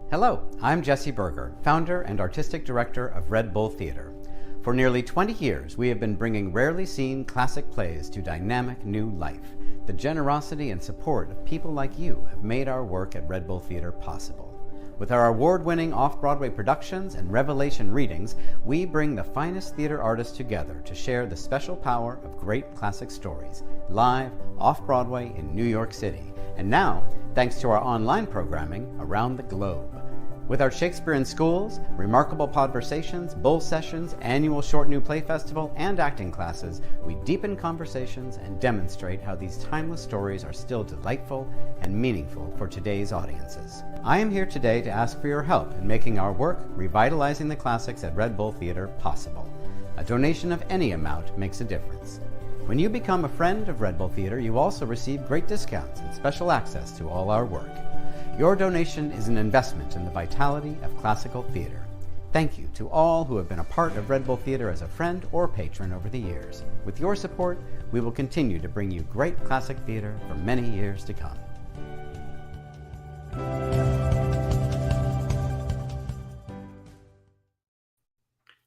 Hello, I'm Jesse Berger, founder and artistic director of Red Bull Theater. For nearly 20 years, we have been bringing rarely seen classic plays to dynamic new life. The generosity and support of people like you have made our work at Red Bull Theater possible. With our award-winning off-Broadway productions and revelation readings, we bring the finest theater artists together to share the special power of great classic stories, live, off-Broadway in New York City, and now, thanks to our online programming, around the globe. With our Shakespeare in Schools, remarkable Podversations, Bull Sessions, annual Short New Play Festival, and acting classes, we deepen conversations and demonstrate how these timeless stories are still delightful and meaningful for today's audiences. I am here today to ask for your help in making our work, revitalizing the classics at Red Bull Theater, possible. A donation of any amount makes a difference. When you become a friend of Red Bull Theater, you also receive great discounts and special access to all our work. Your donation is an investment in the vitality of classical theater. Thank you to all who have been a part of Red Bull Theater as a friend or patron over the years. With your support, we will continue to bring you great classic theater for many years to come.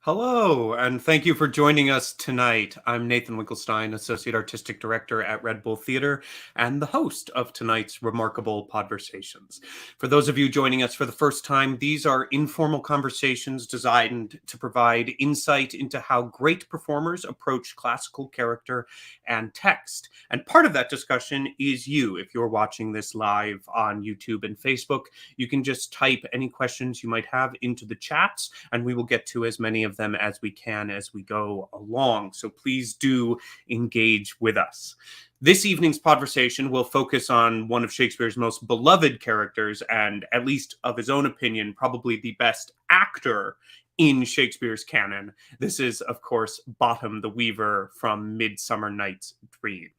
Hello, and thank you for joining us tonight. I'm Nathan Winkelstein, Associate Artistic Director at Red Bull Theater and the host of tonight's RemarkaBULL Podversations. For those of you joining us for the first time, these are informal conversations designed to provide insight into how great performers approach classical character and text. And part of that discussion is you. If you're watching this live on YouTube and Facebook, you can just type any questions you might have into the chats, and we will get to as many of them as we can as we go along. So please do engage with us. This evening's Podversation will focus on one of Shakespeare's most beloved characters, and at least of his own opinion, probably the best actor in Shakespeare's canon. This is, of course, Bottom the Weaver from Midsummer Night's Dream.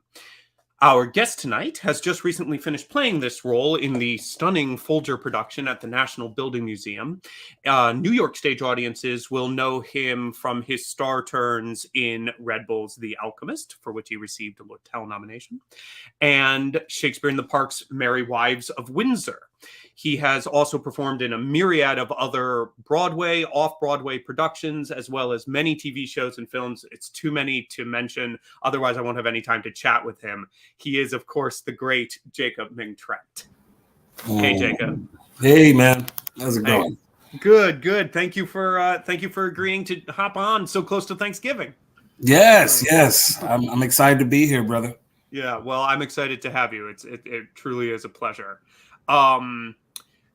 Our guest tonight has just recently finished playing this role in the stunning Folger production at the National Building Museum. New York stage audiences will know him from his star turns in Red Bull's The Alchemist, for which he received a Lortel nomination, and Shakespeare in the Park's Merry Wives of Windsor. He has also performed in a myriad of other Broadway, off-Broadway productions, as well as many TV shows and films. It's too many to mention. Otherwise, I won't have any time to chat with him. He is, of course, the great JACOB Ming-TRENT. Hey, Jacob. Hey, man. How's it going? Hey. Good. Thank you for agreeing to hop on so close to Thanksgiving. Yes. I'm excited to be here, brother. Yeah, well, I'm excited to have you. It truly is a pleasure.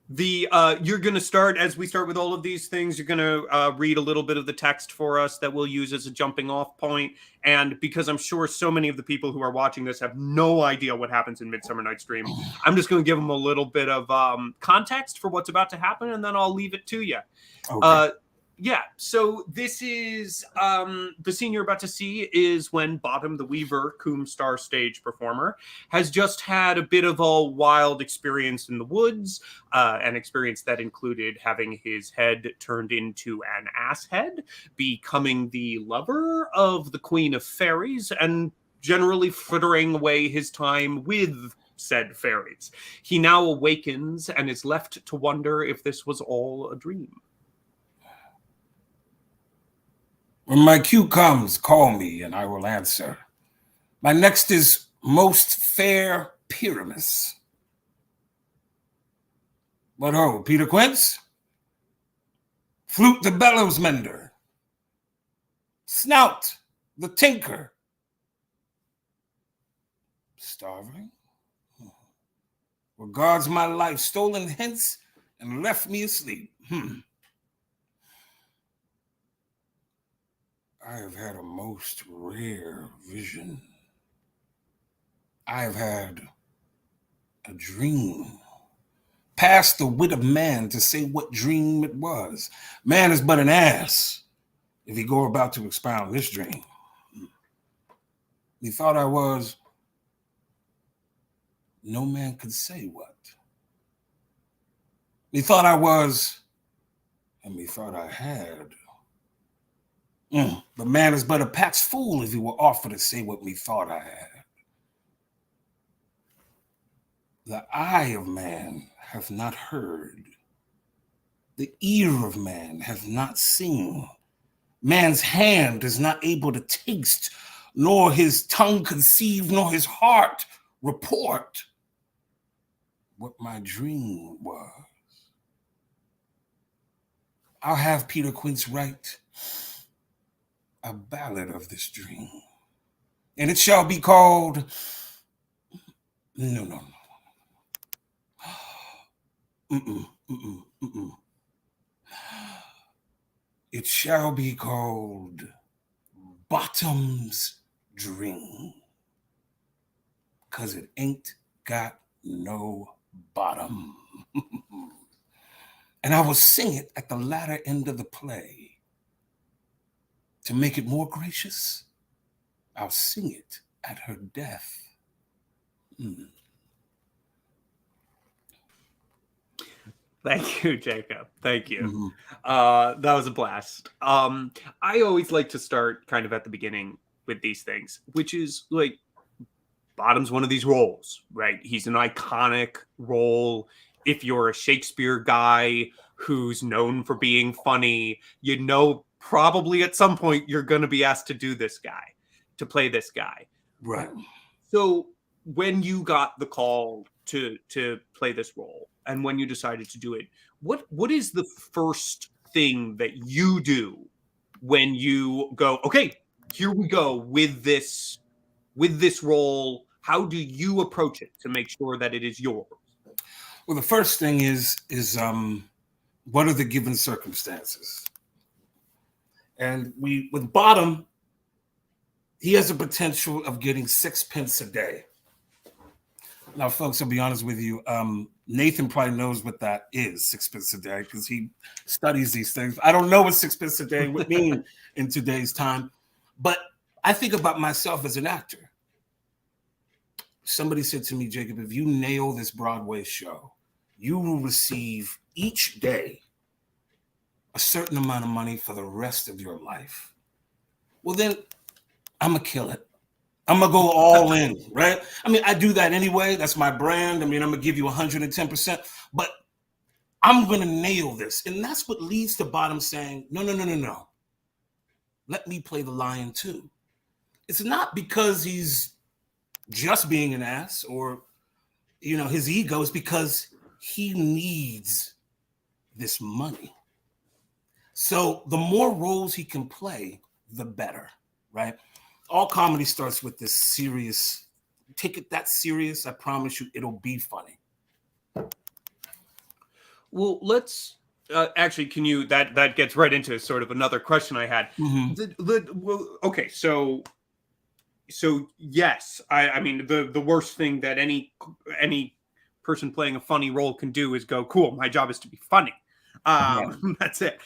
You're going to start, as we start with all of these things, you're going to read a little bit of the text for us that we'll use as a jumping off point. And because I'm sure so many of the people who are watching this have no idea what happens in Midsummer Night's Dream, I'm just going to give them a little bit of context for what's about to happen, and then I'll leave it to you. Okay. So this is the scene you're about to see is when Bottom the Weaver, Coombe star stage performer, has just had a bit of a wild experience in the woods, an experience that included having his head turned into an ass head, becoming the lover of the Queen of Fairies, and generally frittering away his time with said fairies. He now awakens and is left to wonder if this was all a dream. When my cue comes, call me and I will answer. My next is most fair Pyramus. But oh, Peter Quince? Flute the bellows mender. Snout the tinker. Starving? Regards my life stolen hence and left me asleep. I have had a most rare vision. I have had a dream. Past the wit of man to say what dream it was. Man is but an ass if he go about to expound this dream. Methought I was, no man could say what. Methought I was, and methought I had. But man is but a pack's fool if he were offered to say what methought I had. The eye of man hath not heard, the ear of man has not seen, man's hand is not able to taste, nor his tongue conceive, nor his heart report what my dream was. I'll have Peter Quince write a ballad of this dream, and it shall be called, no. It shall be called Bottom's Dream, 'cause it ain't got no bottom. And I will sing it at the latter end of the play. To make it more gracious, I'll sing it at her death. Thank you, Jacob. Thank you. That was a blast. I always like to start kind of at the beginning with these things, which is like Bottom's one of these roles, right? He's an iconic role. If you're a Shakespeare guy who's known for being funny, you know, probably at some point you're going to be asked to do this guy, to play this guy. Right. So when you got the call to play this role and when you decided to do it, what is the first thing that you do when you go, okay, here we go with this role? How do you approach it to make sure that it is yours? Well, the first thing is what are the given circumstances? And with Bottom, he has a potential of getting 6 pence a day. Now, folks, I'll be honest with you. Nathan probably knows what that is, 6 pence a day, because he studies these things. I don't know what 6 pence a day would mean in today's time, but I think about myself as an actor. Somebody said to me, Jacob, if you nail this Broadway show, you will receive each day a certain amount of money for the rest of your life. Well, then I'm going to kill it. I'm going to go all in, right? I mean, I do that anyway. That's my brand. I mean, I'm going to give you 110%, but I'm going to nail this. And that's what leads to Bottom saying, no. Let me play the lion too. It's not because he's just being an ass or, you know, his ego, is because he needs this money. So the more roles he can play, the better, right? All comedy starts with this serious. Take it that serious, I promise you, it'll be funny. Well, let's actually. Can you? That gets right into sort of another question I had. Okay, so yes, I mean the worst thing that any person playing a funny role can do is go, cool, my job is to be funny. That's it.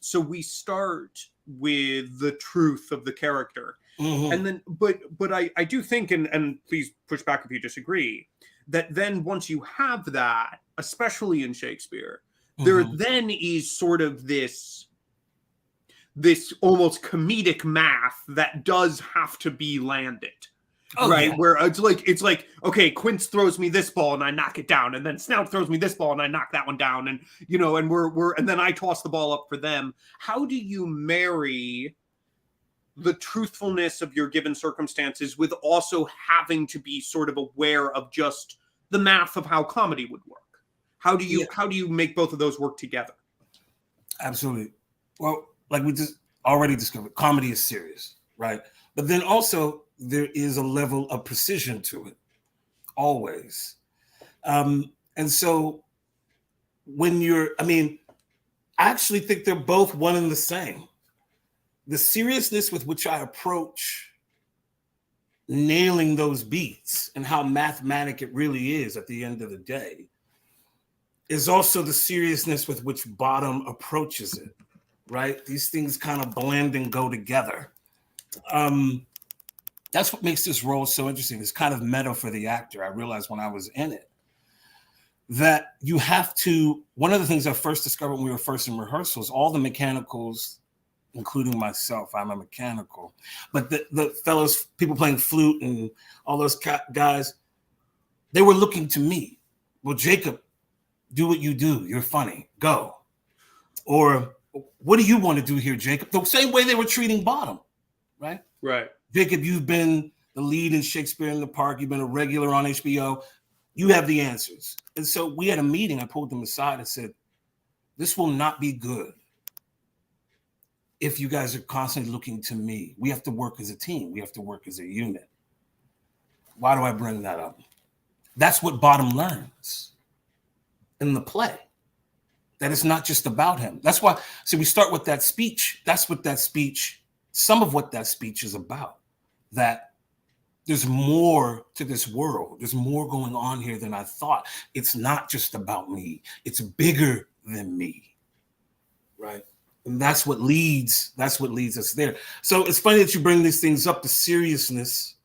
So we start with the truth of the character. And then, but I do think, and please push back if you disagree, that then once you have that, especially in Shakespeare, there then is sort of this almost comedic math that does have to be landed. Right, yeah. Where it's like, okay, Quince throws me this ball and I knock it down, and then Snout throws me this ball and I knock that one down, and you know, and and then I toss the ball up for them. How do you marry the truthfulness of your given circumstances with also having to be sort of aware of just the math of how comedy would work? How do you make both of those work together? Absolutely. Well, like we just already discovered, comedy is serious, right? But then also there is a level of precision to it, always. And so when I actually think they're both one and the same. The seriousness with which I approach nailing those beats and how mathematic it really is at the end of the day is also the seriousness with which Bottom approaches it, right? These things kind of blend and go together. That's what makes this role so interesting. It's kind of meta for the actor. I realized when I was in it that you have to, one of the things I first discovered when we were first in rehearsals, all the mechanicals, including myself, I'm a mechanical, but the fellows, people playing flute and all those guys, they were looking to me. Well, Jacob, Do what you do. You're funny. Go. Or what do you want to do here, Jacob? The same way they were treating Bottom, right? Right. Jacob, you've been the lead in Shakespeare in the Park. You've been a regular on HBO. You have the answers. And so we had a meeting. I pulled them aside and said, this will not be good if you guys are constantly looking to me. We have to work as a team. We have to work as a unit. Why do I bring that up? That's what Bottom learns in the play, that it's not just about him. That's why, we start with that speech. That's what that speech, some of what that speech is about, that there's more to this world. There's more going on here than I thought. It's not just about me. It's bigger than me, right? And that's what leads us there. So it's funny that you bring these things up, the seriousness,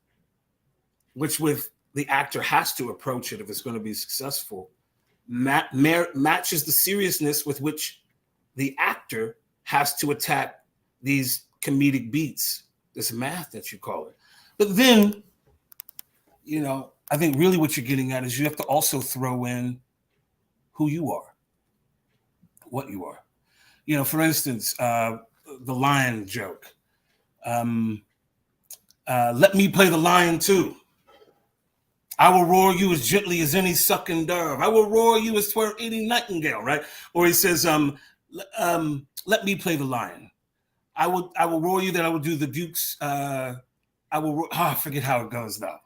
which with the actor has to approach it if it's going to be successful, matches the seriousness with which the actor has to attack these comedic beats, this math that you call it. But then, I think really what you're getting at is you have to also throw in who you are, what you are. For instance, the lion joke. Let me play the lion too. I will roar you as gently as any sucking dove. I will roar you as 'twere any nightingale, right? Or he says, let me play the lion. I will roar you that I will do the Duke's. I forget how it goes now.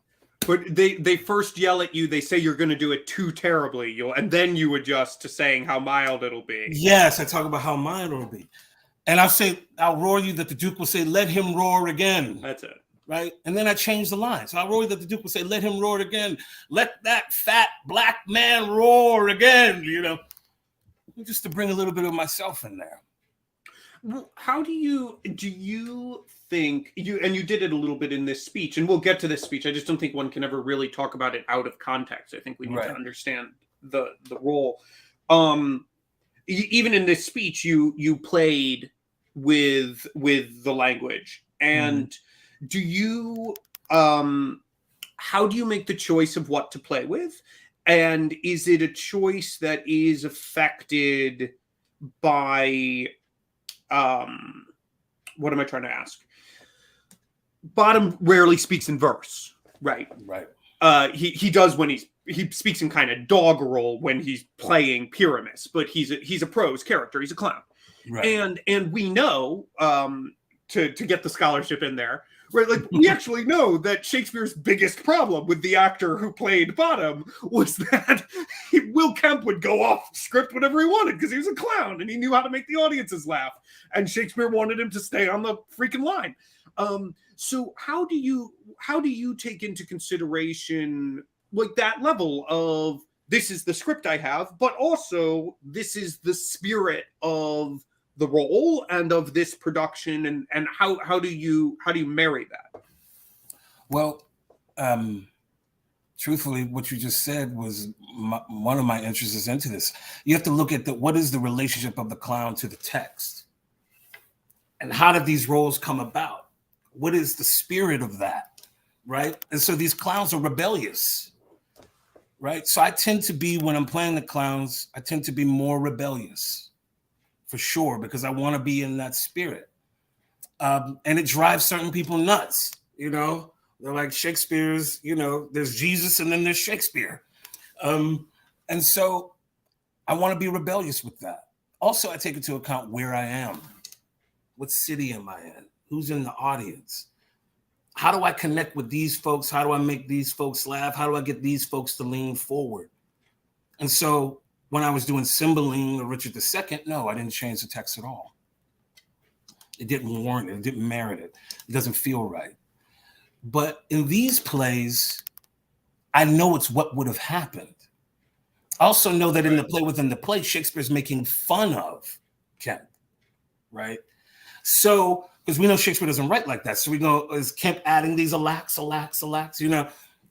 But they first yell at you. They say you're going to do it too terribly. And then you adjust to saying how mild it'll be. Yes, I talk about how mild it'll be. And I'll roar you that the Duke will say, let him roar again. That's it. Right? And then I change the line. So I roar that the Duke will say, let him roar again. Let that fat black man roar again, just to bring a little bit of myself in there. Well, how do you think you did it a little bit in this speech, and we'll get to this speech. I just don't think one can ever really talk about it out of context. I think we need to understand the role. Even in this speech, you played with the language. And do you how do you make the choice of what to play with? And is it a choice that is affected by what am I trying to ask? Bottom rarely speaks in verse, right? Right. He does when he speaks in kind of doggerel when he's playing Pyramus, but he's a prose character. He's a clown, right? And we know to get the scholarship in there, right? Like we actually know that Shakespeare's biggest problem with the actor who played Bottom was that Will Kemp would go off script whatever he wanted because he was a clown and he knew how to make the audiences laugh, and Shakespeare wanted him to stay on the freaking line. So how do you take into consideration like that level of this is the script I have, but also this is the spirit of the role and of this production, and how do you marry that? Well, truthfully, what you just said was one of my interests is into this. You have to look at what is the relationship of the clown to the text, and how did these roles come about? What is the spirit of that, right? And so these clowns are rebellious, right? So I tend to be, when I'm playing the clowns, I tend to be more rebellious, for sure, because I want to be in that spirit. And it drives certain people nuts, They're like Shakespeare's, there's Jesus and then there's Shakespeare. And so I want to be rebellious with that. Also, I take into account where I am. What city am I in? Who's in the audience? How do I connect with these folks? How do I make these folks laugh? How do I get these folks to lean forward? And so when I was doing Cymbeline or Richard II, no, I didn't change the text at all. It didn't warrant it. It didn't merit it. It doesn't feel right. But in these plays, I know it's what would have happened. I also know that in the play within the play, Shakespeare's making fun of Kemp, right? So, because we know Shakespeare doesn't write like that. So we go, is Kemp adding these alax?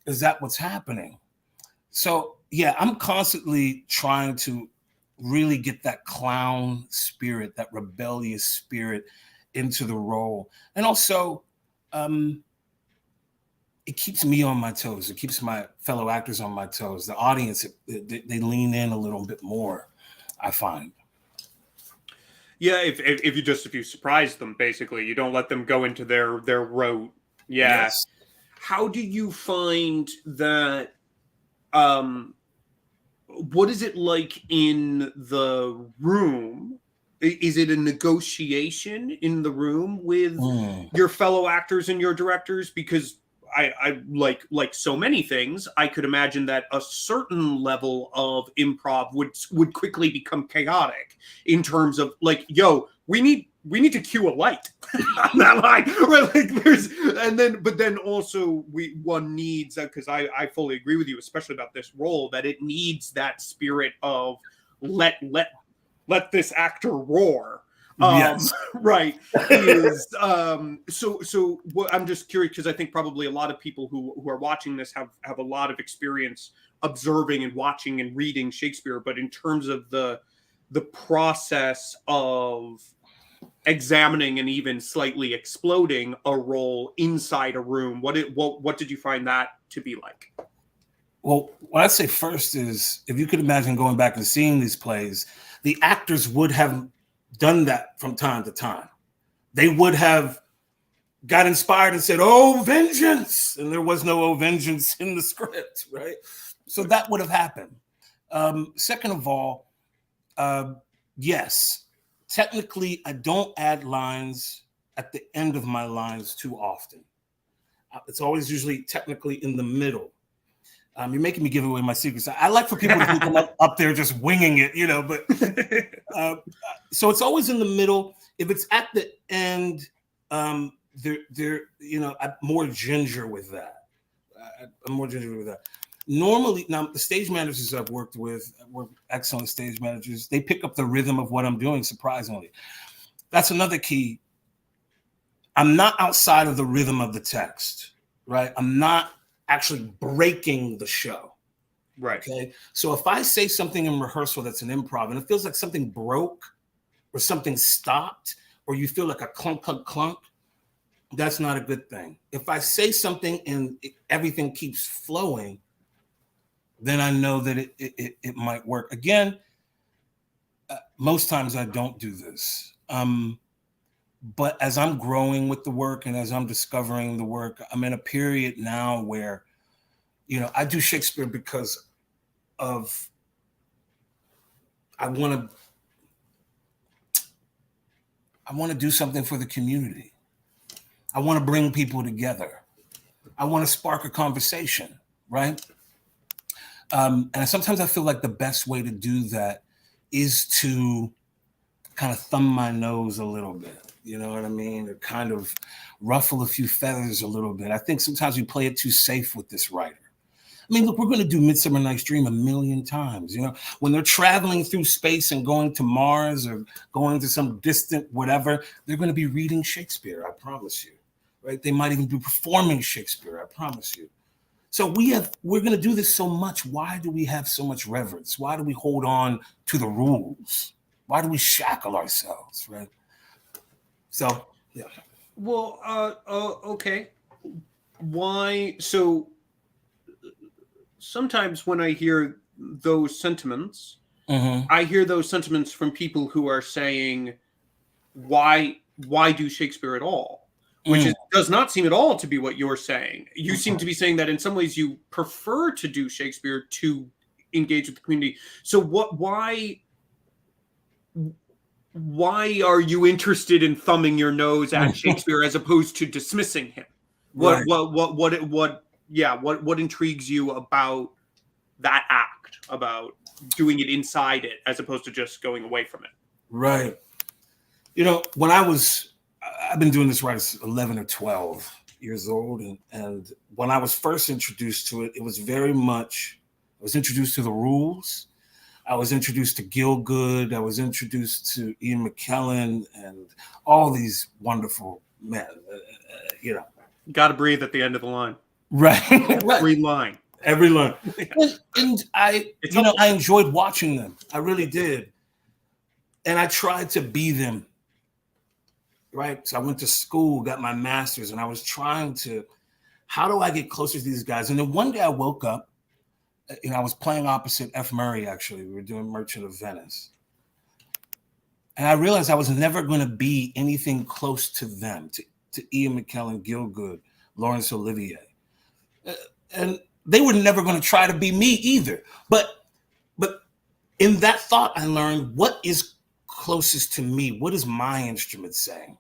Is that what's happening? So, yeah, I'm constantly trying to really get that clown spirit, that rebellious spirit into the role. And also, it keeps me on my toes. It keeps my fellow actors on my toes. The audience, they lean in a little bit more, I find. Yeah, if you surprise them, basically, you don't let them go into their rote. Yeah. Yes. How do you find that? What is it like in the room? Is it a negotiation in the room with your fellow actors and your directors? Because I like so many things, I could imagine that a certain level of improv would quickly become chaotic in terms of like, yo, we need to cue a light on that line, right? Like but then also one needs, because I fully agree with you, especially about this role, that it needs that spirit of let this actor roar. Yes. Right. Is so what I'm just curious, because I think probably a lot of people who are watching this have a lot of experience observing and watching and reading Shakespeare, but in terms of the process of examining and even slightly exploding a role inside a room, what did you find that to be like? Well, what I'd say first is, if you could imagine going back and seeing these plays, the actors would have done that from time to time. They would have got inspired and said, "Oh, vengeance!" And there was no "Oh, vengeance" in the script, right? So that would have happened. Second of all, yes, technically, I don't add lines at the end of my lines too often. It's always usually technically in the middle. You're making me give away my secrets. I like for people to think I'm up there just winging it, but so it's always in the middle. If it's at the end, I'm more ginger with that. Normally, now the stage managers I've worked with were excellent stage managers. They pick up the rhythm of what I'm doing, surprisingly. That's another key. I'm not outside of the rhythm of the text, right? I'm not actually breaking the show. Right. Okay. So if I say something in rehearsal that's an improv and it feels like something broke or something stopped, or you feel like a clunk, clunk, clunk, that's not a good thing. If I say something and everything keeps flowing, then I know that it might work. Again, most times I don't do this. But as I'm growing with the work and as I'm discovering the work, I'm in a period now where, I do Shakespeare because of, I want to do something for the community. I want to bring people together. I want to spark a conversation, right? And sometimes I feel like the best way to do that is to kind of thumb my nose a little bit. You know what I mean? To kind of ruffle a few feathers a little bit. I think sometimes we play it too safe with this writer. I mean, look, we're going to do Midsummer Night's Dream 1,000,000 times. When they're traveling through space and going to Mars or going to some distant whatever, they're going to be reading Shakespeare, I promise you. Right? They might even be performing Shakespeare, I promise you. So we're going to do this so much. Why do we have so much reverence? Why do we hold on to the rules? Why do we shackle ourselves, right? So, yeah. Well, okay. Why? So sometimes when I hear those sentiments, I hear those sentiments from people who are saying, why do Shakespeare at all? Which does not seem at all to be what you're saying. You seem to be saying that in some ways you prefer to do Shakespeare to engage with the community. So why are you interested in thumbing your nose at Shakespeare as opposed to dismissing him? What intrigues you about that act, about doing it inside it as opposed to just going away from it? Right. When I've been doing this right as 11 or 12 years old. And when I was first introduced to it, it was very much, I was introduced to the rules. I was introduced to Gielgud. I was introduced to Ian McKellen and all these wonderful men, Got to breathe at the end of the line. Right. Every line. Every line. And I enjoyed watching them. I really did. And I tried to be them. Right. So I went to school, got my master's, and I was trying to how do I get closer to these guys? And then one day I woke up, I was playing opposite F. Murray, actually. We were doing Merchant of Venice. And I realized I was never going to be anything close to them, to Ian McKellen, Gielgud, Laurence Olivier. And they were never going to try to be me either. But in that thought, I learned what is closest to me. What is my instrument saying?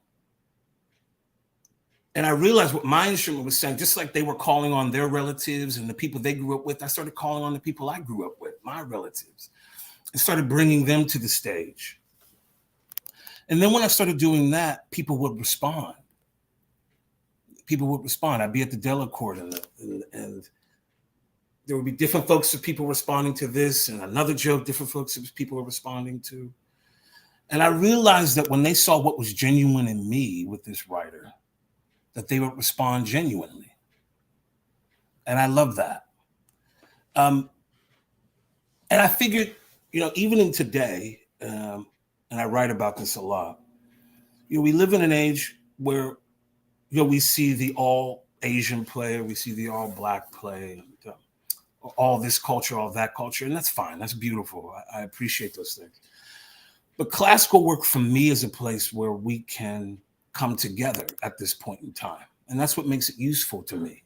And I realized what my instrument was saying, just like they were calling on their relatives and the people they grew up with, I started calling on the people I grew up with, my relatives, and started bringing them to the stage. And then when I started doing that, people would respond. I'd be at the Delacorte and there would be different folks of people responding to this and another joke, different folks of people were responding to. And I realized that when they saw what was genuine in me with this writer, that they would respond genuinely. And I love that. And I figured, even in today, and I write about this a lot, we live in an age where, we see the all Asian play, we see the all Black play, all this culture, all that culture, and that's fine. That's beautiful. I appreciate those things. But classical work for me is a place where we can come together at this point in time. And that's what makes it useful to me.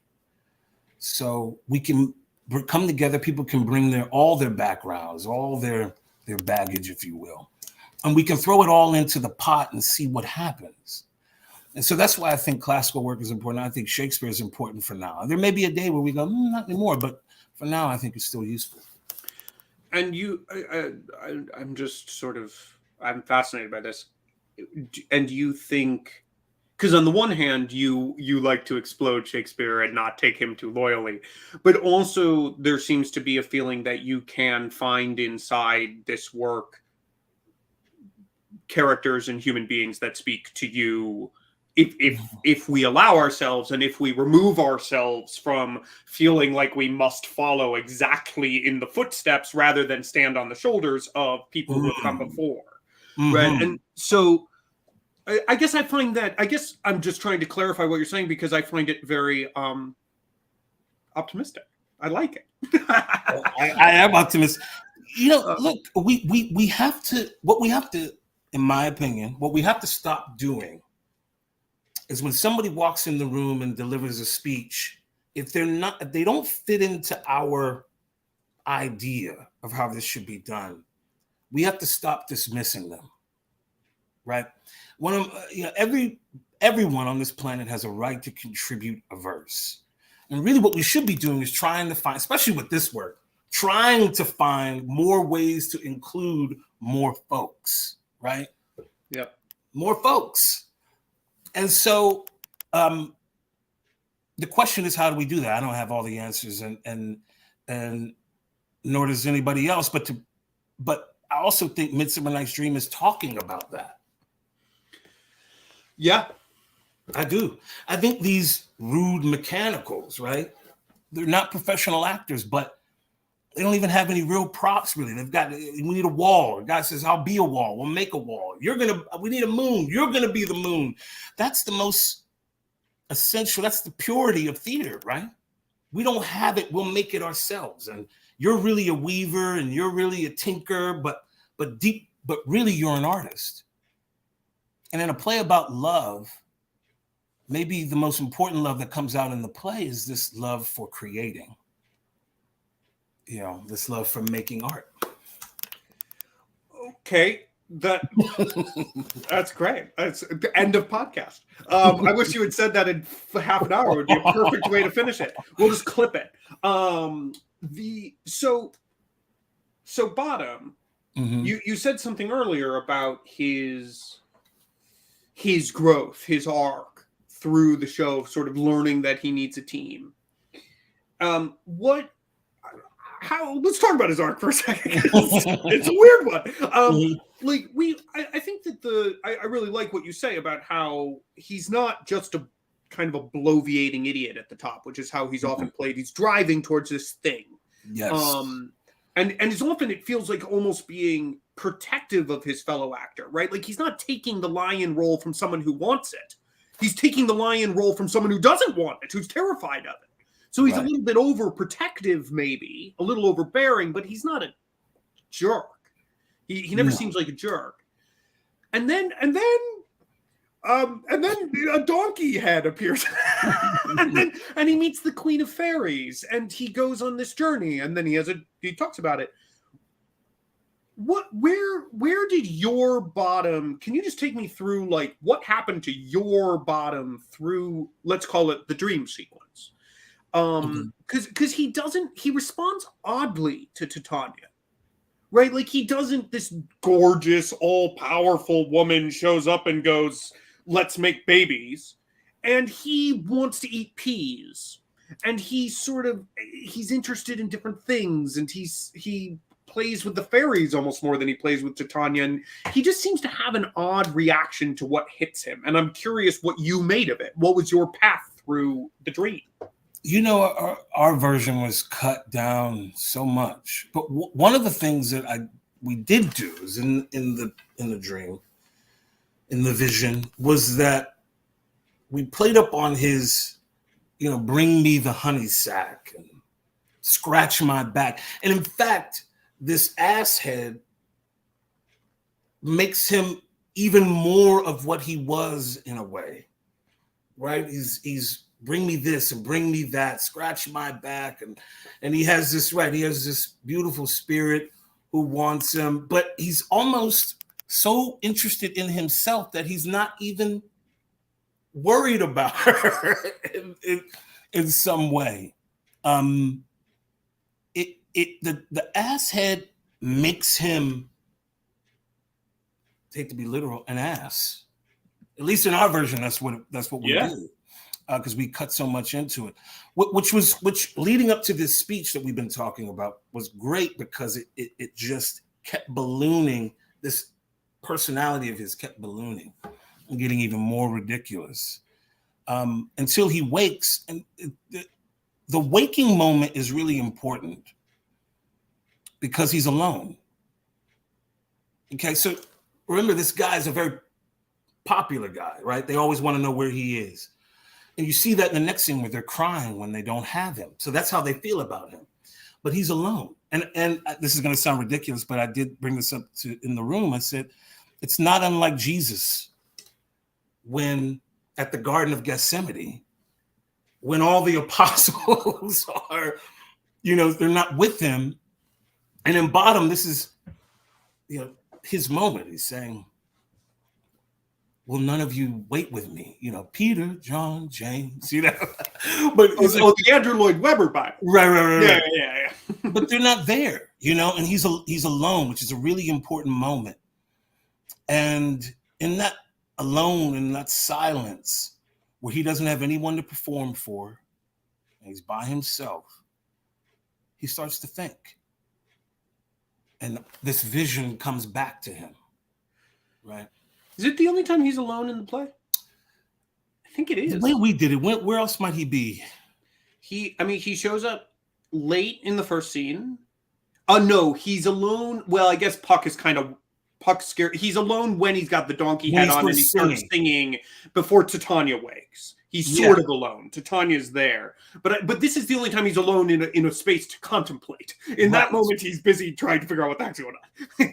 So we can come together. People can bring all their backgrounds, all their baggage, if you will. And we can throw it all into the pot and see what happens. And so that's why I think classical work is important. I think Shakespeare is important for now. There may be a day where we go, not anymore, but for now, I think it's still useful. And I'm fascinated by this. And you think, because on the one hand, you like to explode Shakespeare and not take him too loyally, but also there seems to be a feeling that you can find inside this work characters and human beings that speak to you if we allow ourselves, and if we remove ourselves from feeling like we must follow exactly in the footsteps rather than stand on the shoulders of people who have come before. Right. And so I guess I find that, I'm just trying to clarify what you're saying, because I find it very optimistic. I like it. I am optimistic. Look, we have to, in my opinion, what we have to stop doing is when somebody walks in the room and delivers a speech, if they don't fit into our idea of how this should be done, we have to stop dismissing them, right? Everyone on this planet has a right to contribute a verse. And really what we should be doing is trying to find, especially with this work, trying to find more ways to include more folks, right? Yep. More folks. And so the question is, how do we do that? I don't have all the answers, and nor does anybody else. But I also think Midsummer Night's Dream is talking about that. Yeah, I do. I think these rude mechanicals, right? They're not professional actors, but they don't even have any real props, really. We need a wall. A guy says, I'll be a wall. We'll make a wall. We need a moon. You're going to be the moon. That's the most essential. That's the purity of theater, right? We don't have it. We'll make it ourselves. And you're really a weaver and you're really a tinker, but really you're an artist. And in a play about love, maybe the most important love that comes out in the play is this love for creating. This love for making art. Okay, that's great. That's the end of podcast. I wish you had said that in half an hour. It would be a perfect way to finish it. We'll just clip it. So Bottom, you said something earlier about his growth, his arc through the show, sort of learning that he needs a team. Let's talk about his arc for a second. It's a weird one. I think that I really like what you say about how he's not just a kind of a bloviating idiot at the top, which is how he's often played. He's driving towards this thing. Yes. And as often it feels like almost being protective of his fellow actor, right? Like he's not taking the lion role from someone who wants it. He's taking the lion role from someone who doesn't want it, who's terrified of it. So he's a little bit overprotective, maybe a little overbearing, but he's not a jerk. He never seems like a jerk. And then a donkey head appears, and he meets the Queen of Fairies, and he goes on this journey, and then he talks about it. Where did your bottom? Can you just take me through like what happened to your bottom through? Let's call it the dream sequence, because he responds oddly to Titania. Right, like he doesn't. This gorgeous, all-powerful woman shows up and goes, "Let's make babies," and he wants to eat peas, and he's interested in different things, and he plays with the fairies almost more than he plays with Titania, and he just seems to have an odd reaction to what hits him. And I'm curious what you made of it. What was your path through the dream? You know, our version was cut down so much, but one of the things that we did do is in the dream, in the vision, was that we played up on his, bring me the honey sack and scratch my back, and in fact, this asshead makes him even more of what he was in a way, right? He's bring me this and bring me that, scratch my back. And he has this beautiful spirit who wants him, but he's almost so interested in himself that he's not even worried about her in some way. The asshead makes him, take to be literal, an ass. At least in our version, that's what we do. Because we cut so much into it, which leading up to this speech that we've been talking about was great because it just kept ballooning. This personality of his kept ballooning and getting even more ridiculous until he wakes. And the waking moment is really important because he's alone. Okay, so remember, this guy is a very popular guy, right? They always want to know where he is. And you see that in the next scene where they're crying when they don't have him. So that's how they feel about him. But he's alone. And this is going to sound ridiculous, but I did bring this up in the room. I said, it's not unlike Jesus when at the Garden of Gethsemane, when all the apostles are, they're not with him. And in bottom, this is, his moment. He's saying, will none of you wait with me? Peter, John, James, But it's the Andrew Lloyd Webber Bible. Right. Yeah. But they're not there, and he's alone, which is a really important moment. And in that alone, in that silence, where he doesn't have anyone to perform for, and he's by himself, he starts to think. And this vision comes back to him, right? Is it the only time he's alone in the play? I think it is. The way we did it, where else might he be? He shows up late in the first scene. No, he's alone. Well, I guess Puck's scared. He's alone when he's got the donkey head on and he starts singing before Titania wakes. He's sort of alone. Titania's there. But this is the only time he's alone in a space to contemplate. In that moment, he's busy trying to figure out what the heck's going on.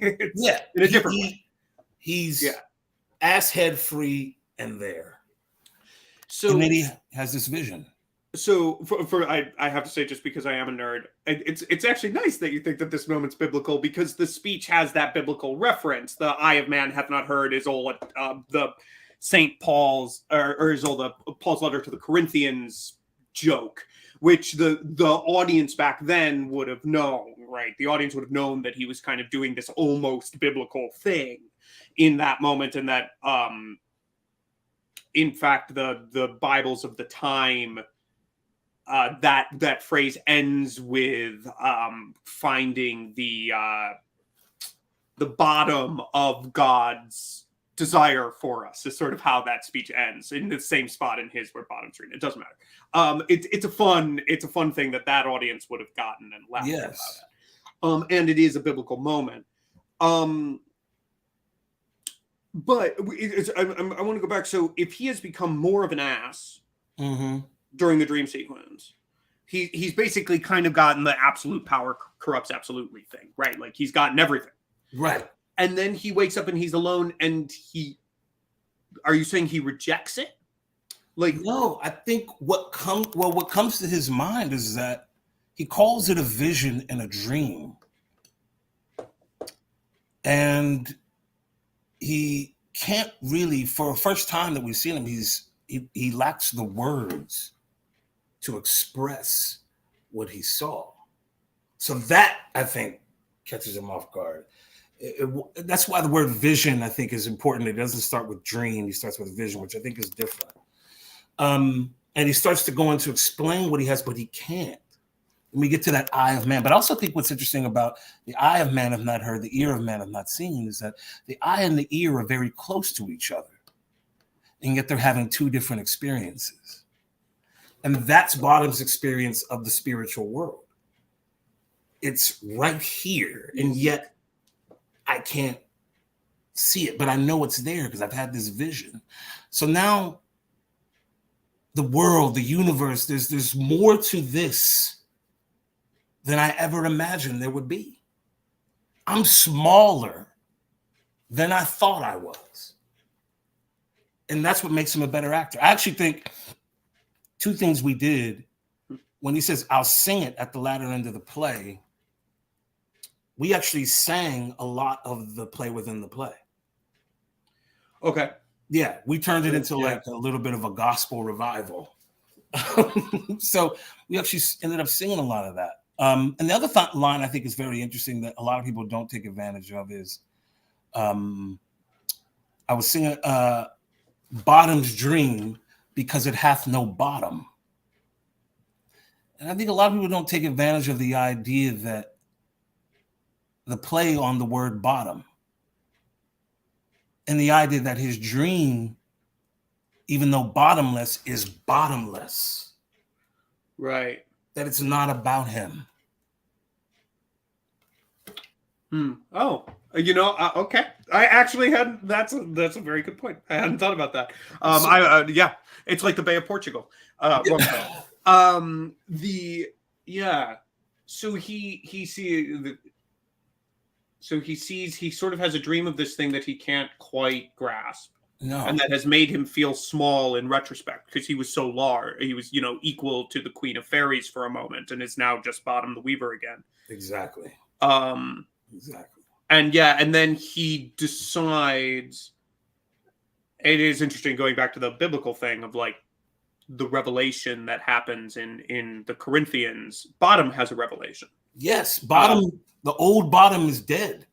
In a different way. He's asshead free and there. So and then he has this vision. So I have to say, just because I am a nerd, it's actually nice that you think that this moment's biblical, because the speech has that biblical reference. The eye of man hath not heard is all the St. Paul's or is all the Paul's letter to the Corinthians joke, which the audience back then would have known, right? The audience would have known that he was kind of doing this almost biblical thing in that moment, and that in fact the Bibles of the time, that phrase ends with finding the bottom of God's desire for us, is sort of how that speech ends, in the same spot in his where bottom's written. It doesn't matter. It's a fun thing that audience would have gotten and laughed about it. And it is a biblical moment. But I want to go back. So if he has become more of an ass Mm-hmm. during the dream sequence, he's basically kind of gotten the absolute power corrupts absolutely thing, right? Like he's gotten everything. Right. And then he wakes up and he's alone, and are you saying he rejects it? Like, no, I think what comes to his mind is that he calls it a vision and a dream. And he can't really, for the first time that we've seen him, he lacks the words to express what he saw. So that, I think, catches him off guard. That's why the word vision, I think, is important. It doesn't start with dream. He starts with vision, which I think is different. And he starts to go on to explain what he has, but he can't. And we get to that eye of man. But I also think what's interesting about the eye of man have not heard, the ear of man have not seen, is that the eye and the ear are very close to each other. And yet they're having two different experiences. And that's Bottom's experience of the spiritual world. It's right here, and yet I can't see it, but I know it's there because I've had this vision. So now the world, the universe, there's more to this than I ever imagined there would be. I'm smaller than I thought I was. And that's what makes him a better actor. I actually think two things we did when he says, I'll sing it at the latter end of the play. We actually sang a lot of the play within the play. okay. Yeah, we turned it into like a little bit of a gospel revival. So we actually ended up singing a lot of that. And the other line I think is very interesting that a lot of people don't take advantage of is I was singing Bottom's Dream because it hath no bottom. And I think a lot of people don't take advantage of the idea that the play on the word bottom and the idea that his dream, even though bottomless, is bottomless. Right. That it's not about him. Oh, okay. I actually had that's a very good point. I hadn't thought about that. It's like the Bay of Portugal. So he sort of has a dream of this thing that he can't quite grasp. No. And that has made him feel small in retrospect because he was so large. He was, equal to the Queen of Fairies for a moment and is now just Bottom the Weaver again. Exactly. Exactly. And then he decides. It is interesting going back to the biblical thing of like the revelation that happens in the Corinthians. Bottom has a revelation. Yes, Bottom, the old Bottom is dead.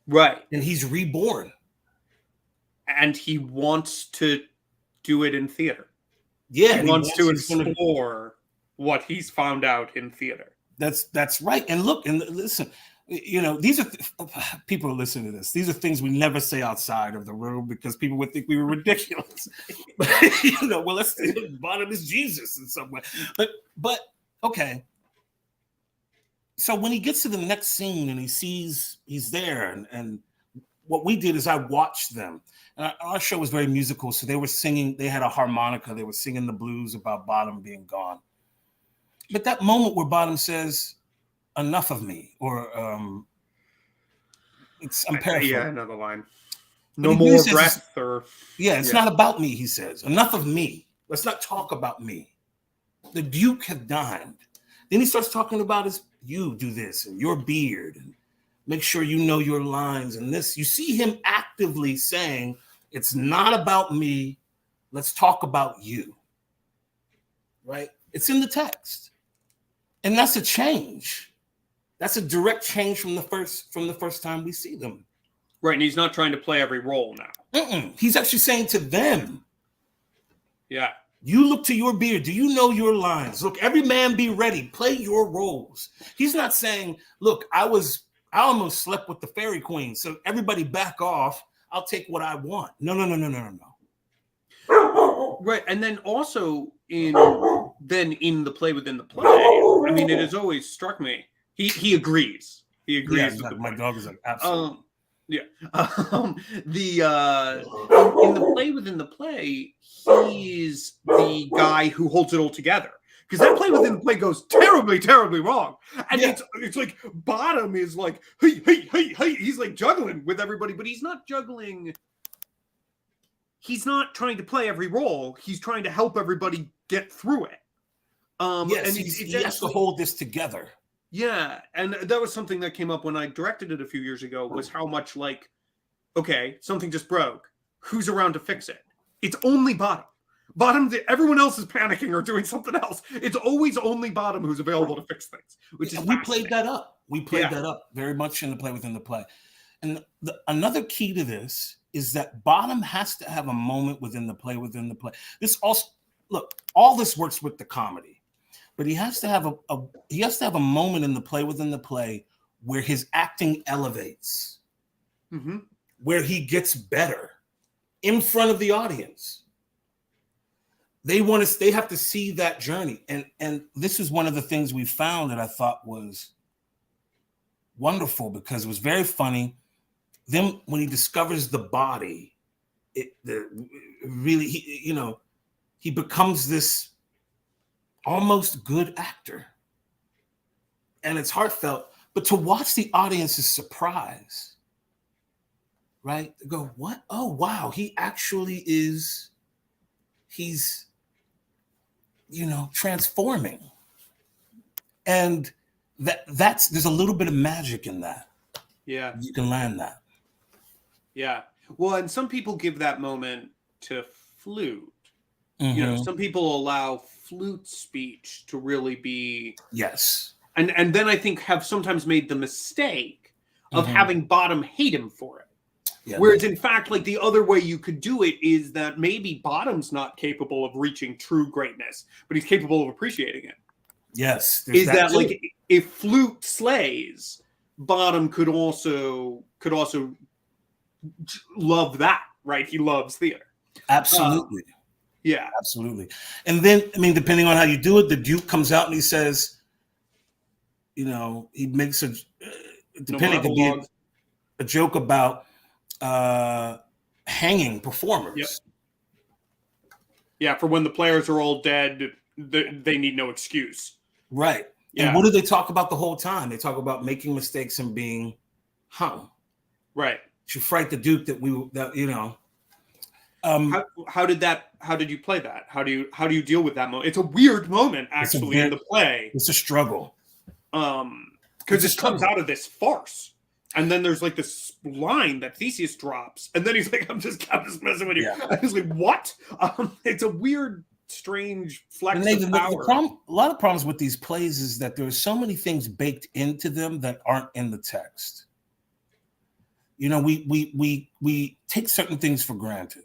Right. And he's reborn. And he wants to do it in theater. Yeah. He wants to explore what he's found out in theater. That's right. And look, and listen, these are people are listening to this. These are things we never say outside of the room because people would think we were ridiculous. Well, let's say Bottom is Jesus in some way. But okay. So when he gets to the next scene and he sees he's there, and what we did is I watched them. And our show was very musical, so they were singing. They had a harmonica. They were singing the blues about Bottom being gone. But that moment where Bottom says, "Enough of me," or I'm paraphrasing. Yeah, another line. No more breath, it's not about me. He says, "Enough of me. Let's not talk about me. The Duke had dined." Then he starts talking about you do this and your beard and make sure you know your lines and this. You see him actively saying, it's not about me. Let's talk about you. Right? It's in the text. And that's a change. That's a direct change from the first time we see them. Right. And he's not trying to play every role now. He's actually saying to them. Yeah. You look to your beard. Do you know your lines? Look, every man be ready. Play your roles. He's not saying, look, I almost slept with the fairy queen. So everybody back off. I'll take what I want. No. Right. And then also in the play within the play, I mean, it has always struck me. He agrees. He agrees. Yeah, my dog is like, absolutely. Yeah. In the play within the play, he's the guy who holds it all together. Because that play within the play goes terribly, terribly wrong. And it's like Bottom is like, hey, hey, hey, hey. He's like juggling with everybody, but he's not juggling. He's not trying to play every role. He's trying to help everybody get through it. Yes, and he has to hold this together. Yeah, and that was something that came up when I directed it a few years ago, was how much like, okay, something just broke. Who's around to fix it? It's only Bottom. Everyone else is panicking or doing something else. It's always only Bottom who's available to fix things, which is we played that up. We played that up very much in the play within the play. And another key to this is that Bottom has to have a moment within the play within the play. This also, look, all this works with the comedy, but he has to have a moment in the play within the play where his acting elevates, where he gets better in front of the audience. They have to see that journey. And this is one of the things we found that I thought was wonderful, because it was very funny. Then when he discovers the body, he becomes this almost good actor. And it's heartfelt. But to watch the audience's surprise, right? They go, what? Oh, wow, he actually is, he's, transforming. And there's a little bit of magic in that. Yeah. You can land that. Yeah. Well, and some people give that moment to flute. Some people allow flute speech to really be. Yes. And then I think have sometimes made the mistake of having Bottom hate him for it. Yeah, whereas in fact, like the other way you could do it is that maybe Bottom's not capable of reaching true greatness, but he's capable of appreciating it. Yes. Is that like if flute slays, Bottom could also love that, right? He loves theater. Absolutely. Yeah. Absolutely. And then, I mean, depending on how you do it, the Duke comes out and he says, he makes a joke about hanging performers. Yep. Yeah, for when the players are all dead, they need no excuse. Right. Yeah. And what do they talk about the whole time? They talk about making mistakes and being hung. Right. To fright the Duke how did you play that? How do you deal with that moment? It's a weird moment actually in the play. It's a struggle. Because it comes out of this farce. And then there's like this line that Theseus drops, and then he's like, I'm just messing with you. Yeah. I was like, what? It's a weird, strange flex of power. A lot of problems with these plays is that there are so many things baked into them that aren't in the text. We take certain things for granted.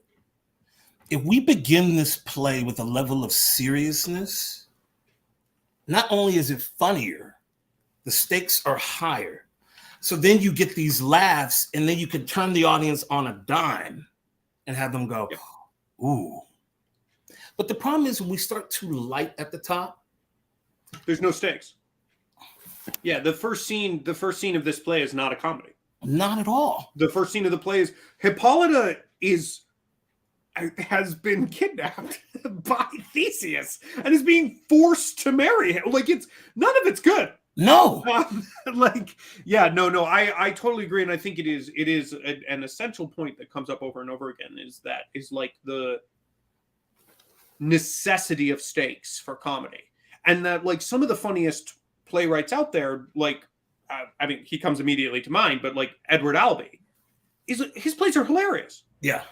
If we begin this play with a level of seriousness, not only is it funnier, the stakes are higher. So then you get these laughs, and then you can turn the audience on a dime and have them go, ooh. But the problem is when we start too light at the top, there's no stakes. Yeah, the first scene of this play is not a comedy. Not at all. The first scene of the play is Hippolyta has been kidnapped by Theseus and is being forced to marry him. Like none of it's good. No. I totally agree. And I think it is an essential point that comes up over and over again is like the necessity of stakes for comedy. And that like some of the funniest playwrights out there, like, he comes immediately to mind, but like Edward Albee, his plays are hilarious. Yeah.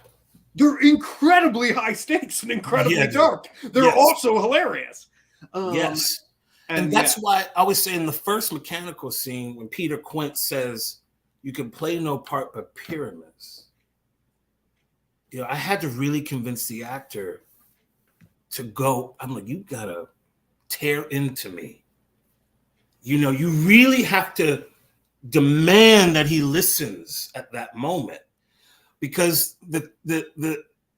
They're incredibly high stakes and incredibly dark. They're also hilarious. Yes. And that's why I always say in the first mechanical scene, when Peter Quint says, you can play no part but Pyramus, I had to really convince the actor to go, I'm like, you gotta tear into me. You really have to demand that he listens at that moment, because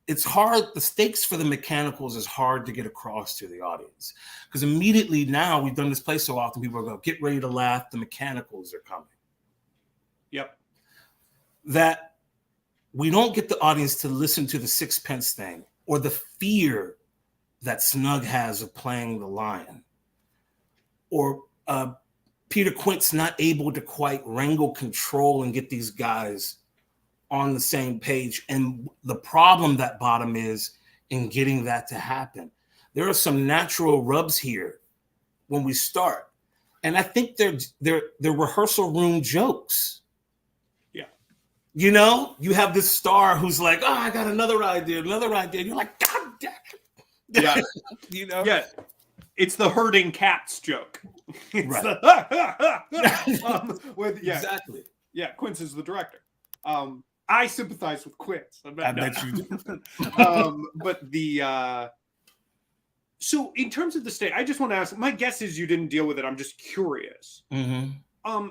it's hard. The stakes for the mechanicals is hard to get across to the audience, because immediately now we've done this play so often, people are going, get ready to laugh. The mechanicals are coming. Yep. that we don't get the audience to listen to the sixpence thing or the fear that Snug has of playing the lion, or Peter Quint's not able to quite wrangle control and get these guys on the same page, and the problem that Bottom is in getting that to happen. There are some natural rubs here when we start, and I think they're rehearsal room jokes. Yeah, you know, you have this star who's like, "Oh, I got another idea." You're like, "God damn it!" Yeah, you know, yeah. It's the herding cats joke. It's right. Exactly. Yeah, Quince is the director. I sympathize with Quince. I bet you do. But the so in terms of the state, I just want to ask. My guess is you didn't deal with it. I'm just curious. Mm-hmm.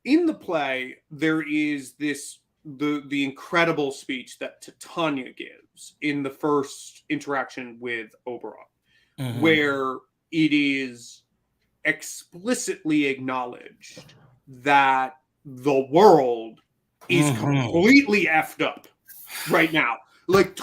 In the play, there is the incredible speech that Titania gives in the first interaction with Oberon, Mm-hmm. where it is explicitly acknowledged that the world is completely effed up right now. Like,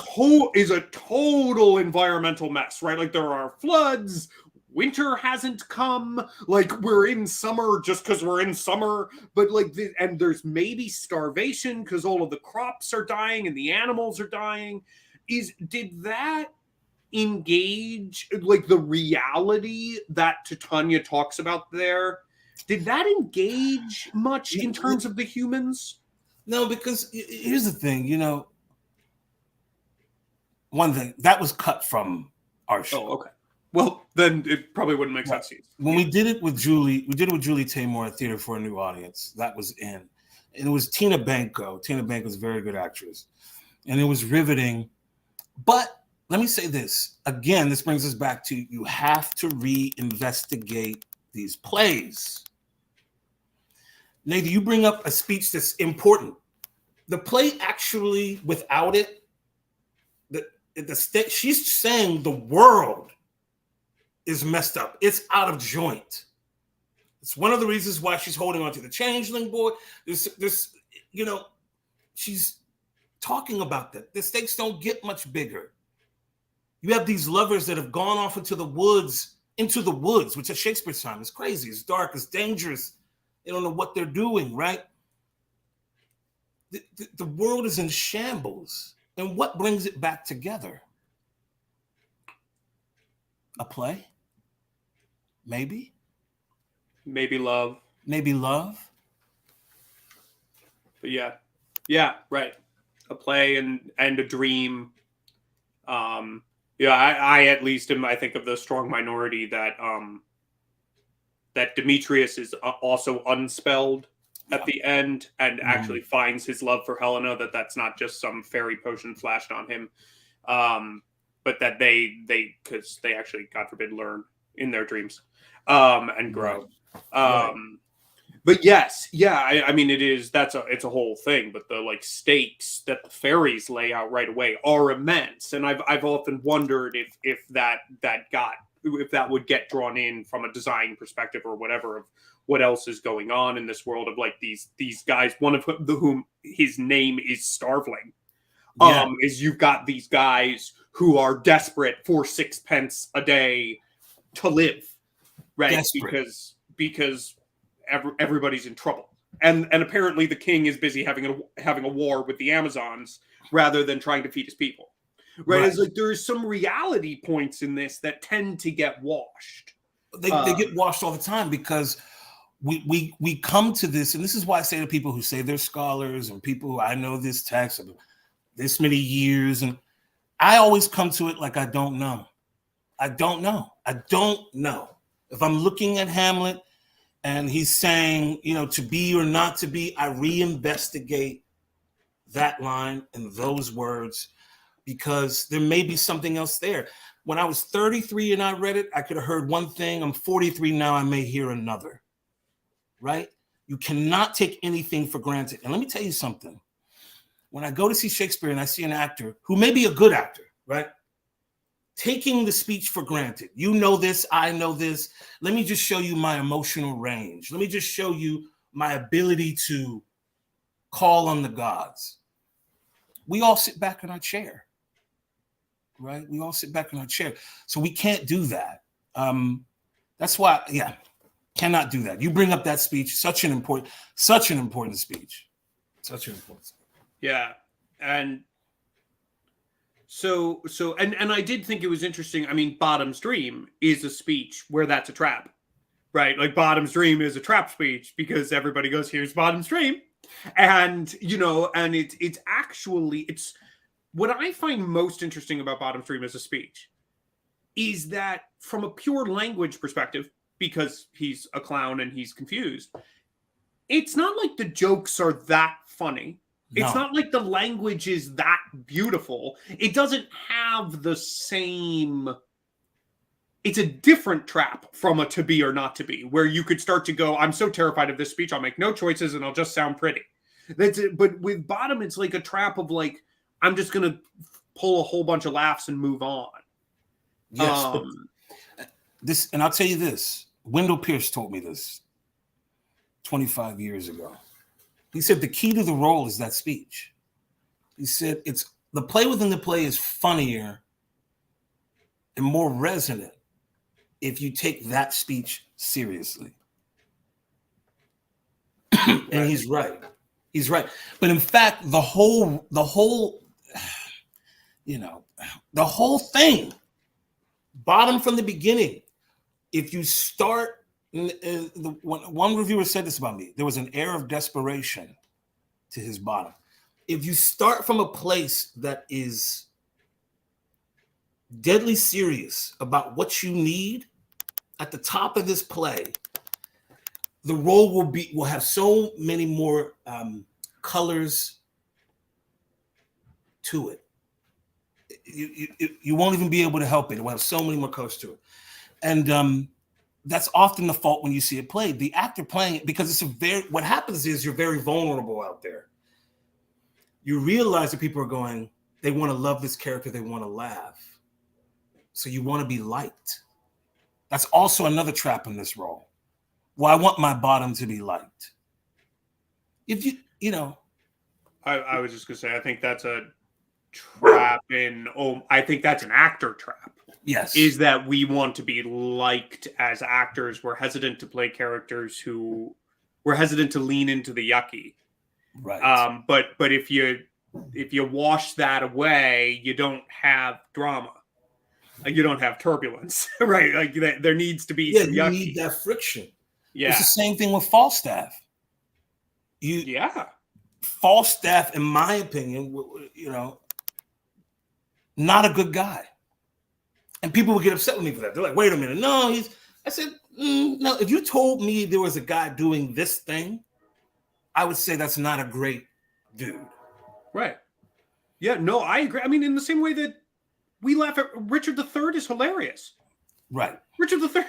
is a total environmental mess, right? Like, there are floods, winter hasn't come, like, we're in summer just because we're in summer, but like, and there's maybe starvation because all of the crops are dying and the animals are dying. Did that engage, like, the reality that Titania talks about there? Did that engage much in terms of the humans? No, because here's the thing, you know, one thing that was cut from our show. Oh, okay. Well, then it probably wouldn't make sense to you. When we did it with Julie, Taymor at Theater for a New Audience. That was in. And it was Tina Banco. Tina Banco is a very good actress. And it was riveting. But let me say this. Again, this brings us back to you have to reinvestigate these plays. Nathan, you bring up a speech that's important. The play actually, without it, she's saying the world is messed up. It's out of joint. It's one of the reasons why she's holding on to the changeling boy. This, you know, she's talking about that. The stakes don't get much bigger. You have these lovers that have gone off into the woods, which at Shakespeare's time is crazy. It's dark. It's dangerous. They don't know what they're doing, right? The world is in shambles. And what brings it back together? A play? Maybe? Maybe love. Maybe love? But yeah. Yeah, right. A play and a dream. Yeah, I at least I think of the strong minority that that Demetrius is also unspelled at the end and actually finds his love for Helena, that's not just some fairy potion flashed on him, but that they because they actually, God forbid, learn in their dreams and grow. Right. But yes, yeah, I mean, it's a whole thing, but the like stakes that the fairies lay out right away are immense, and I've often wondered if that would get drawn in from a design perspective or whatever of what else is going on in this world of like these guys, one of whom his name is Starveling. Is you've got these guys who are desperate for sixpence a day to live, right? Desperate. Because everybody's in trouble, and apparently the king is busy having a war with the Amazons rather than trying to feed his people. Right? It's like there's some reality points in this that tend to get washed. They get washed all the time because we come to this, and this is why I say to people who say they're scholars and people who I know this text of this many years, and I always come to it like I don't know. I don't know. If I'm looking at Hamlet and he's saying, you know, to be or not to be, I reinvestigate that line and those words because there may be something else there. When I was 33 and I read it, I could have heard one thing. I'm 43 now, I may hear another, right? You cannot take anything for granted. And let me tell you something. When I go to see Shakespeare and I see an actor who may be a good actor, right? Taking the speech for granted. You know this, I know this. Let me just show you my emotional range. Let me just show you my ability to call on the gods. We all sit back in our chair, right? We all sit back in our chair. So we can't do that. That's why, cannot do that. You bring up that speech, such an important speech. Yeah. And so I did think it was interesting. I mean, Bottom's Dream is a speech where that's a trap, right? Like Bottom's Dream is a trap speech because everybody goes, here's Bottom's Dream. And, and it's what I find most interesting about Bottom's Dream as a speech is that from a pure language perspective, because he's a clown and he's confused, it's not like the jokes are that funny. No. It's not like the language is that beautiful. It doesn't have the same... It's a different trap from a to be or not to be, where you could start to go, I'm so terrified of this speech, I'll make no choices and I'll just sound pretty. That's it. But with Bottom, it's like a trap of like, I'm just going to pull a whole bunch of laughs and move on. Yes. And I'll tell you this. Wendell Pierce told me this 25 years ago. He said the key to the role is that speech. He said it's the play within the play is funnier and more resonant if you take that speech seriously. And he's right. He's right. But in fact, the whole thing, Bottom from the beginning, if you start, one reviewer said this about me, there was an air of desperation to his Bottom. If you start from a place that is deadly serious about what you need at the top of this play, the role will have so many more colors to it. You won't even be able to help it. It will have so many more colors to it. And that's often the fault when you see it played. The actor playing it, because what happens is you're very vulnerable out there. You realize that people are going, they want to love this character, they want to laugh. So you want to be liked. That's also another trap in this role. Well, I want my Bottom to be liked. If I was just going to say, I think that's a trap I think that's an actor trap. Yes. Is that we want to be liked as actors. We're hesitant to play characters we're hesitant to lean into the yucky. Right. But if you wash that away, you don't have drama. You don't have turbulence, right? Like there needs to be some yucky. You need that friction. Yeah. It's the same thing with Falstaff. Falstaff, in my opinion, not a good guy. And people would get upset with me for that. They're like, wait a minute. No, I said, no, if you told me there was a guy doing this thing, I would say that's not a great dude. Right. Yeah, no, I agree. I mean, in the same way that we laugh at Richard III is hilarious. Right. Richard III,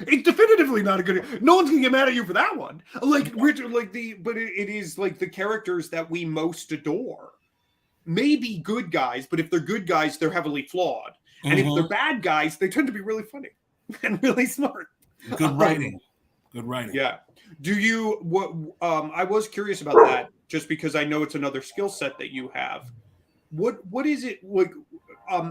it's definitively not a good. No one's gonna get mad at you for that one. Like Richard, but it is like the characters that we most adore. Maybe good guys, but if they're good guys, they're heavily flawed. And if they're bad guys, they tend to be really funny and really smart. Good writing. Good writing. Yeah. I was curious about that just because I know it's another skill set that you have. What is it like?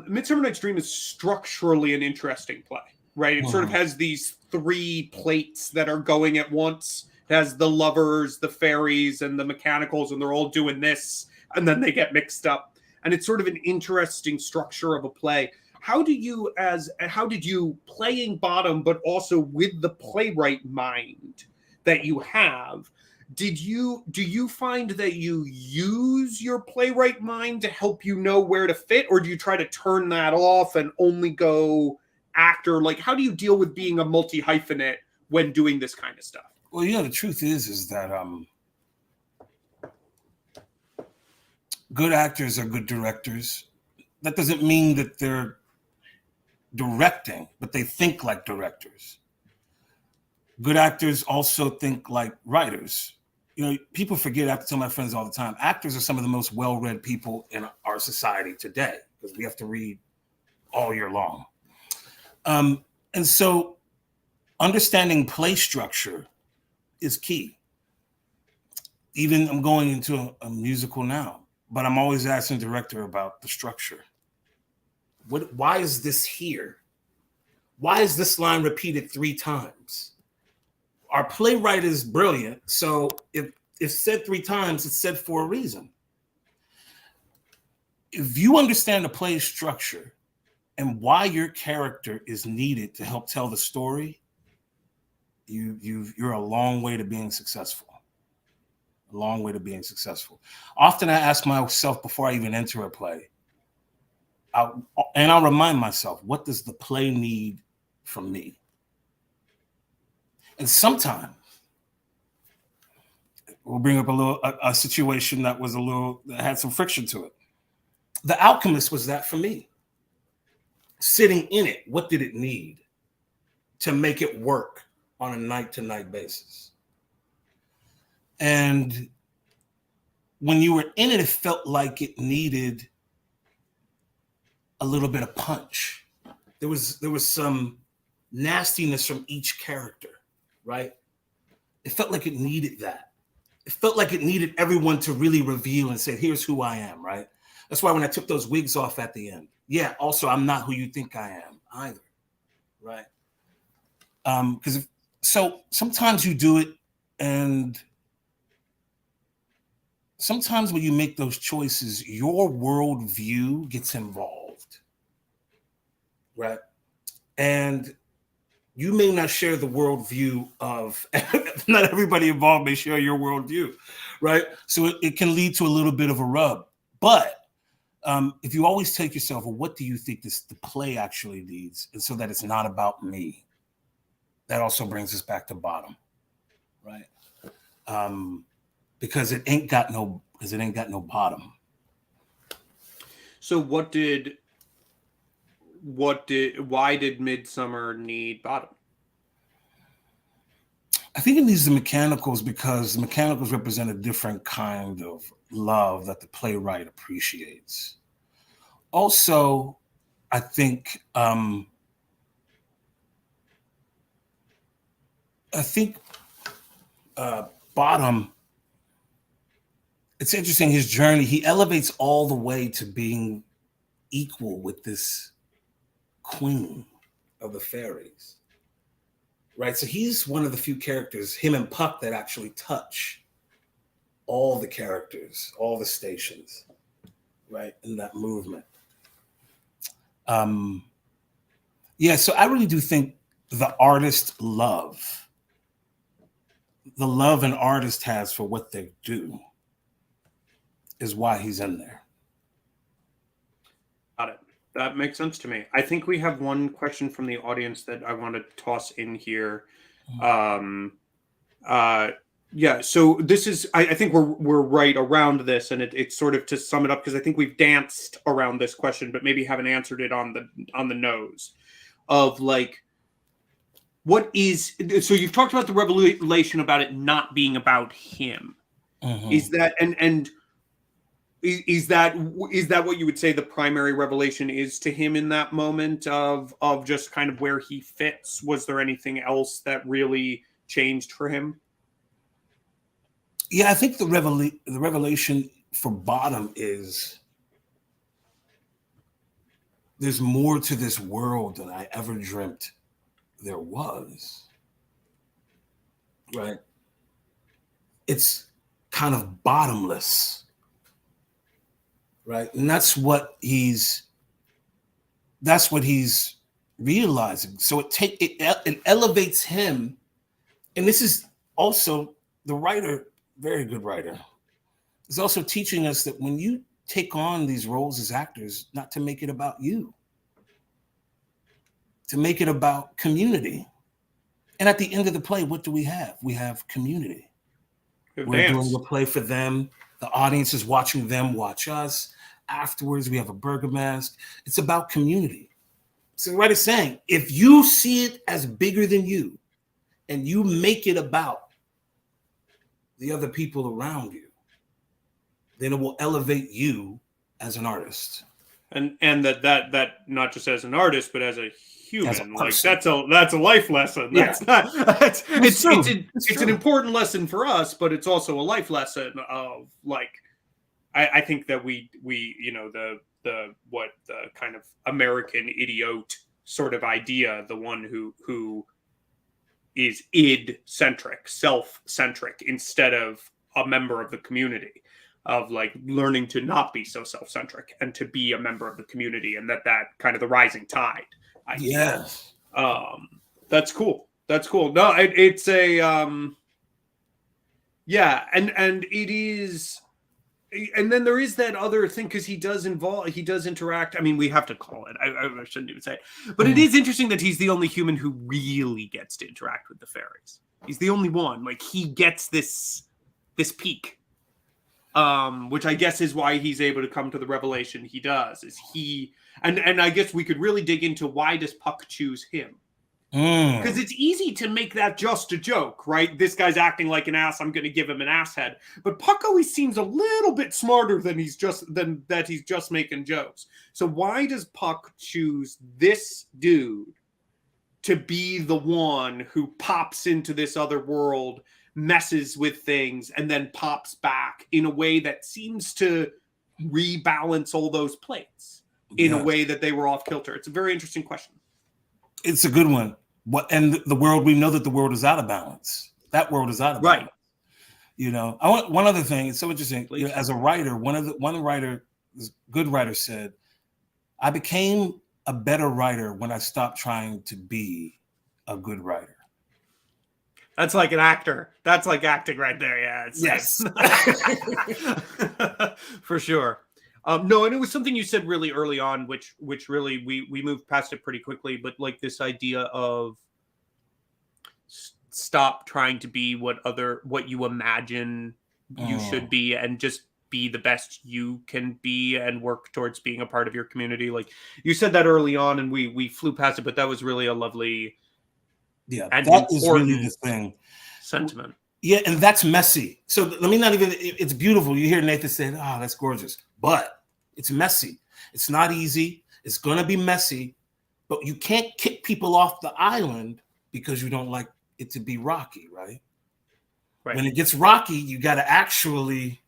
Midsummer Night's Dream is structurally an interesting play, right? It sort of has these three plates that are going at once. It has the lovers, the fairies, and the mechanicals, and they're all doing this, and then they get mixed up. And it's sort of an interesting structure of a play. How did you playing Bottom, but also with the playwright mind that you have, do you find that you use your playwright mind to help you know where to fit, or do you try to turn that off and only go actor? Like, how do you deal with being a multi-hyphenate when doing this kind of stuff? Well, the truth is that good actors are good directors. That doesn't mean that they're directing, but they think like directors. Good actors also think like writers. People forget, I have to tell my friends all the time, actors are some of the most well-read people in our society today because we have to read all year long. And so understanding play structure is key. even I'm going into a musical now, but I'm always asking the director about the structure. Why is this here? Why is this line repeated 3 times? Our playwright is brilliant, so if it's said 3 times, it's said for a reason. If you understand the play structure and why your character is needed to help tell the story, you're a long way to being successful. A long way to being successful. Often I ask myself before I even enter a play, I'll remind myself, what does the play need from me? And sometimes we'll bring up a situation that had some friction to it. The Alchemist was that for me. Sitting in it, what did it need to make it work on a night-to-night basis? And when you were in it, it felt like it needed a little bit of punch. There was some nastiness from each character, right? It felt like it needed that. It felt like it needed everyone to really reveal and say, here's who I am, right? That's why when I took those wigs off at the end, yeah, also I'm not who you think I am either, right? So sometimes you do it, and sometimes when you make those choices, your worldview gets involved, right? And you may not share the worldview of, not everybody involved may share your worldview, right? So it can lead to a little bit of a rub. But if you always take yourself, well, what do you think the play actually needs? And so that it's not about me. That also brings us back to bottom, right? Because it ain't got no bottom. So why did Midsummer need bottom? I think it needs the mechanicals because the mechanicals represent a different kind of love that the playwright appreciates. Also, I think bottom, it's interesting, his journey, he elevates all the way to being equal with this queen of the fairies, right? So he's one of the few characters, him and Puck, that actually touch all the characters, all the stations, right, in that movement. Yeah, so I really do think the love an artist has for what they do is why he's in there. Got it. That makes sense to me. I think we have one question from the audience that I want to toss in here. Yeah, so this is, I think we're right around this, and it's sort of to sum it up, because I think we've danced around this question, but maybe haven't answered it on the nose of like, what is, so you've talked about the revelation about it not being about him. Mm-hmm. Is that, and is that what you would say the primary revelation is to him in that moment of just kind of where he fits? Was there anything else that really changed for him? Yeah, I think the revelation for bottom is there's more to this world than I ever dreamt there was, right? It's kind of bottomless, right? And that's what he's realizing. So it elevates him. And this is also the writer, very good writer, is also teaching us that when you take on these roles as actors, not to make it about you, to make it about community. And at the end of the play, what do we have? We have community. We're doing a play for them. The audience is watching them watch us. Afterwards, we have a burger mask. It's about community. So the writer's saying, if you see it as bigger than you and you make it about the other people around you, then it will elevate you as an artist. And that not just as an artist, but as a human. Like that's a life lesson. That's not. It's an important lesson for us, but it's also a life lesson of like. I think that we the kind of American idiot sort of idea, the one who is id-centric, self-centric, instead of a member of the community, of like learning to not be so self-centric and to be a member of the community, and that kind of the rising tide idea. Yes. That's cool. No, it's a and it is. And then there is that other thing, because he does interact. I mean, we have to call it. I shouldn't even say it. But it is interesting that he's the only human who really gets to interact with the fairies. He's the only one. Like, he gets this peak, which I guess is why he's able to come to the revelation he does. And I guess we could really dig into, why does Puck choose him? Because it's easy to make that just a joke, right? This guy's acting like an ass, I'm going to give him an ass head. But Puck always seems a little bit smarter than he's just making jokes. So why does Puck choose this dude to be the one who pops into this other world, messes with things, and then pops back in a way that seems to rebalance all those plates in a way that they were off kilter? It's a very interesting question. It's a good one. And the world, we know that the world is out of balance. That world is out of balance. Right. You know, I want one other thing. It's so interesting. You know, as a writer, this good writer said, I became a better writer when I stopped trying to be a good writer. That's like an actor. That's like acting right there. Yeah. Yes. For sure. No, and it was something you said really early on, which really we moved past it pretty quickly. But like this idea of stop trying to be what you imagine you should be, and just be the best you can be, and work towards being a part of your community. Like you said that early on, and we flew past it, but that was really a lovely, and that is really the thing, sentiment. Yeah, and that's messy. So let me not even. It's beautiful. You hear Nathan saying, "Oh, that's gorgeous," but it's messy. It's not easy. It's going to be messy, but you can't kick people off the island because you don't like it to be rocky, right? Right. When it gets rocky, you got to actually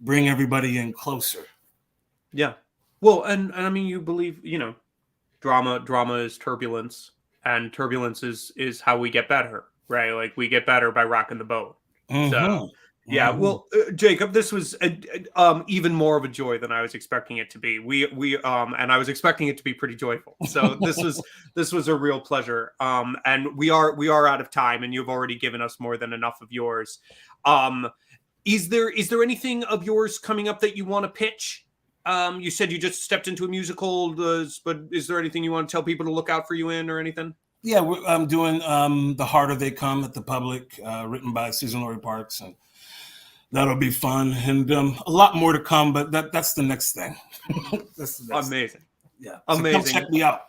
bring everybody in closer. Yeah. Well, and I mean, you believe, drama is turbulence, and turbulence is how we get better, right? Like we get better by rocking the boat. Mm-hmm. So. Yeah, well, Jacob, this was even more of a joy than I was expecting it to be. And I was expecting it to be pretty joyful. So this was a real pleasure. And we are out of time, and you've already given us more than enough of yours. Is there anything of yours coming up that you want to pitch? You said you just stepped into a musical, but is there anything you want to tell people to look out for you in, or anything? Yeah, I'm doing The Harder They Come at the Public, written by Susan Laurie Parks, and that'll be fun, and a lot more to come. But that's the next thing. That's the next amazing. Thing. Yeah, amazing. So come check me out.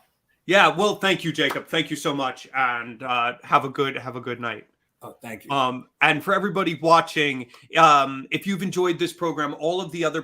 Yeah, well, thank you, Jacob. Thank you so much, and have a good night. Oh, thank you. And for everybody watching, if you've enjoyed this program, all of the other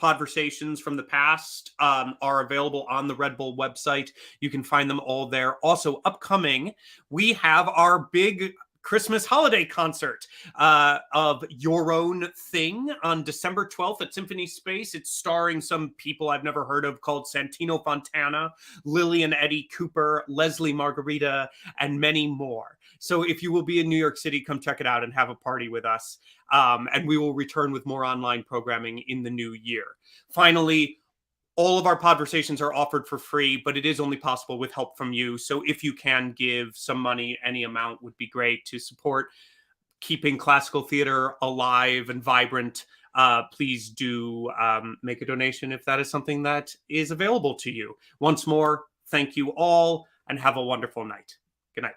podversations from the past are available on the Red Bull website. You can find them all there. Also, upcoming, we have our big Christmas holiday concert of Your Own Thing on December 12th at Symphony Space. It's starring some people I've never heard of called Santino Fontana, Lily and Eddie Cooper, Leslie Margarita, and many more. So if you will be in New York City, come check it out and have a party with us. And we will return with more online programming in the new year. Finally, all of our podversations are offered for free, but it is only possible with help from you. So if you can give some money, any amount would be great to support keeping classical theater alive and vibrant. Please do make a donation if that is something that is available to you. Once more, thank you all, and have a wonderful night. Good night.